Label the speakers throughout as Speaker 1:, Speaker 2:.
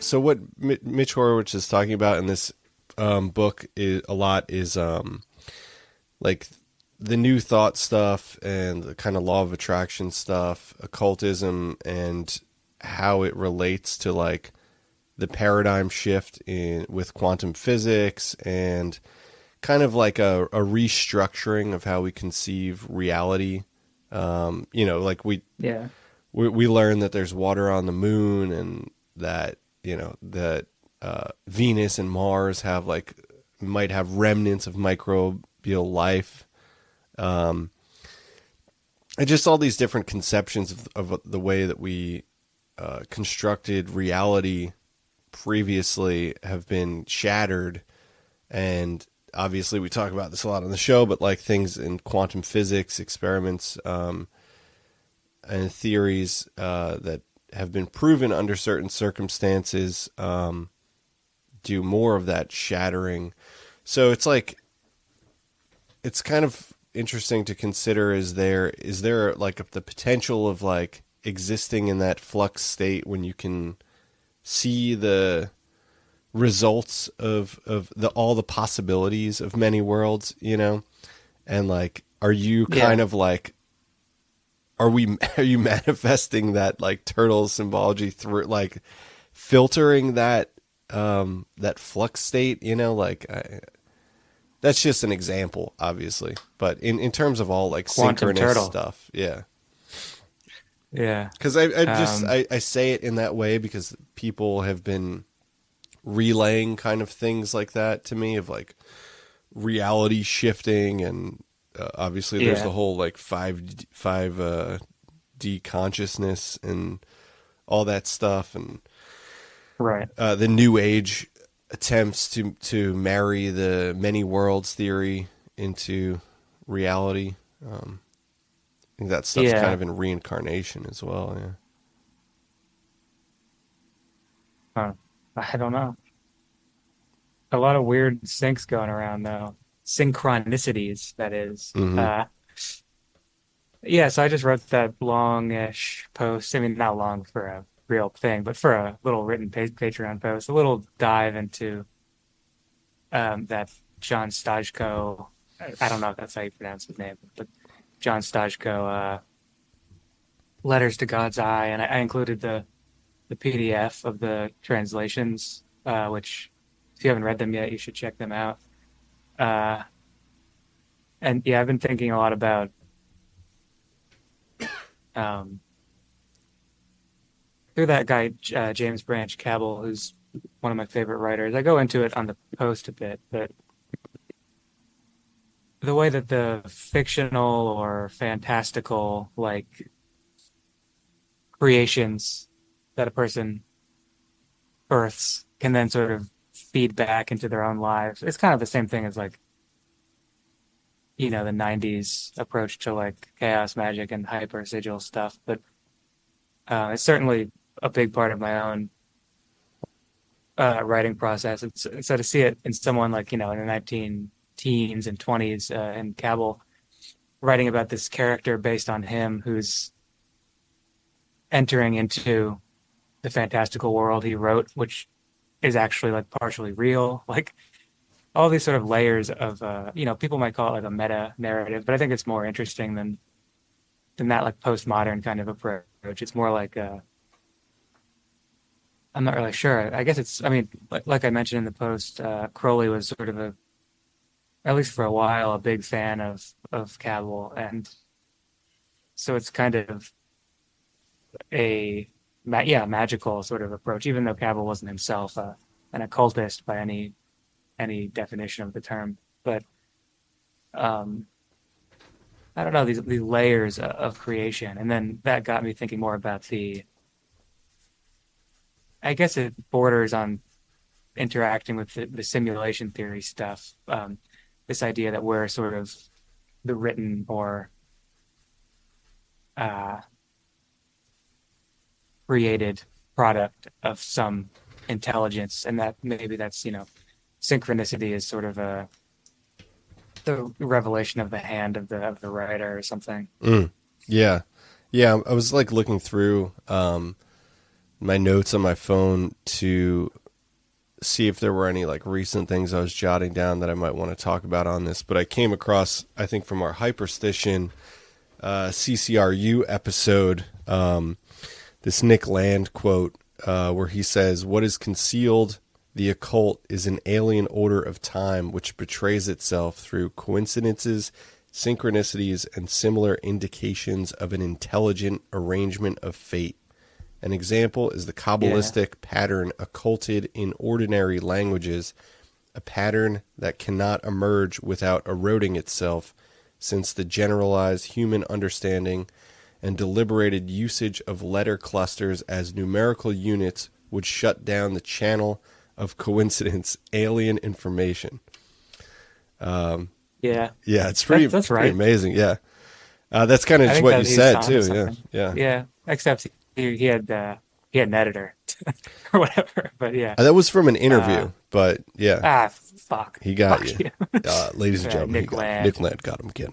Speaker 1: So what Mitch Horowitz is talking about in this book is a lot is like the new thought stuff and the kind of law of attraction stuff, occultism, and how it relates to like the paradigm shift in with quantum physics and kind of like a restructuring of how we conceive reality. Like
Speaker 2: Yeah.
Speaker 1: we learn that there's water on the moon and that that Venus and Mars have like might have remnants of microbial life. Um, and just all these different conceptions of the way that we constructed reality previously have been shattered. And obviously, we talk about this a lot on the show, but like things in quantum physics experiments and theories that have been proven under certain circumstances do more of that shattering. So it's like it's kind of interesting to consider: is there like the potential of like existing in that flux state when you can see the results of the all the possibilities of many worlds, and like are you kind
Speaker 2: Yeah.
Speaker 1: of like are you manifesting that like turtle symbology through like filtering that flux state, that's just an example obviously, but in terms of all like
Speaker 2: Quantum
Speaker 1: synchronous
Speaker 2: turtle.
Speaker 1: stuff, yeah.
Speaker 2: Yeah.
Speaker 1: Because I just
Speaker 2: Um,
Speaker 1: I say it in that way because people have been relaying kind of things like that to me of like reality shifting and obviously there's the
Speaker 2: yeah.
Speaker 1: whole like D consciousness and all that stuff and
Speaker 2: Right.
Speaker 1: the new age attempts to marry the many worlds theory into reality. I think that stuff's kind
Speaker 2: Yeah.
Speaker 1: of in reincarnation as well. Yeah.
Speaker 2: Huh. I don't know. A lot of weird syncs going around though. Synchronicities, that is.
Speaker 1: Mm-hmm.
Speaker 2: Yeah, so I just wrote that long-ish post. I mean, not long for a real thing, but for a little written Patreon post, a little dive into that John Stajko. I don't know if that's how you pronounce his name, but John Stajko, Letters to God's Eye, and I included the PDF of the translations, which if you haven't read them yet, you should check them out. Uh, and yeah, I've been thinking a lot about um, through that guy James Branch Cabell, who's one of my favorite writers. I go into it on the post a bit, but the way that the fictional or fantastical like creations that a person births can then sort of feed back into their own lives. It's kind of the same thing as like, the 90s approach to like chaos magic and hyper sigil stuff, but it's certainly a big part of my own writing process. So to see it in someone like, in the 19 teens and 20s in Cabell writing about this character based on him who's entering into the fantastical world he wrote, which is actually like partially real. Like all these sort of layers of, people might call it like a meta narrative, but I think it's more interesting than that like postmodern kind of approach. It's more like I'm not really sure. I guess I mean, like I mentioned in the post, Crowley was sort of at least for a while, a big fan of Cabell, and so it's kind of magical sort of approach, even though Cabell wasn't himself an occultist by any definition of the term. But um, I don't know these layers of creation, and then that got me thinking more about the. I guess it borders on interacting with the simulation theory stuff. This idea that we're sort of the written or uh, created product of some intelligence, and that maybe that's synchronicity is sort of the revelation of the hand of the writer or something.
Speaker 1: Yeah, yeah. I was like looking through my notes on my phone to see if there were any like recent things I was jotting down that I might want to talk about on this. But I came across, I think, from our Hyperstition CCRU episode, this Nick Land quote where he says, "What is concealed, the occult, is an alien order of time which betrays itself through coincidences, synchronicities, and similar indications of an intelligent arrangement of fate. An example is the Kabbalistic pattern occulted in ordinary languages, a pattern that cannot emerge without eroding itself, since the generalized human understanding and deliberated usage of letter clusters as numerical units would shut down the channel of coincidence, alien information."
Speaker 2: Yeah.
Speaker 1: Yeah, it's pretty,
Speaker 2: That's right.
Speaker 1: pretty amazing. Yeah. That's kind of
Speaker 2: I
Speaker 1: just
Speaker 2: think
Speaker 1: what
Speaker 2: that
Speaker 1: you
Speaker 2: he's
Speaker 1: said,
Speaker 2: onto
Speaker 1: too. Yeah.
Speaker 2: something.
Speaker 1: Yeah.
Speaker 2: Yeah. Except he had an editor or whatever. But yeah.
Speaker 1: That was from an interview, but yeah,
Speaker 2: Fuck.
Speaker 1: he got
Speaker 2: Fuck
Speaker 1: you.
Speaker 2: you.
Speaker 1: Ladies and gentlemen,
Speaker 2: Nick Land.
Speaker 1: Nick Land got him again.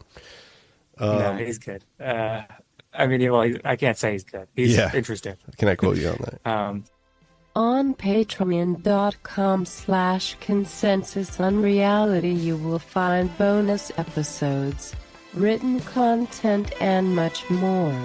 Speaker 2: No, he's good. I mean, well, I can't say he's good. He's interesting.
Speaker 1: Can I quote you on that?
Speaker 3: On patreon.com/consensus on reality, you will find bonus episodes, written content, and much more.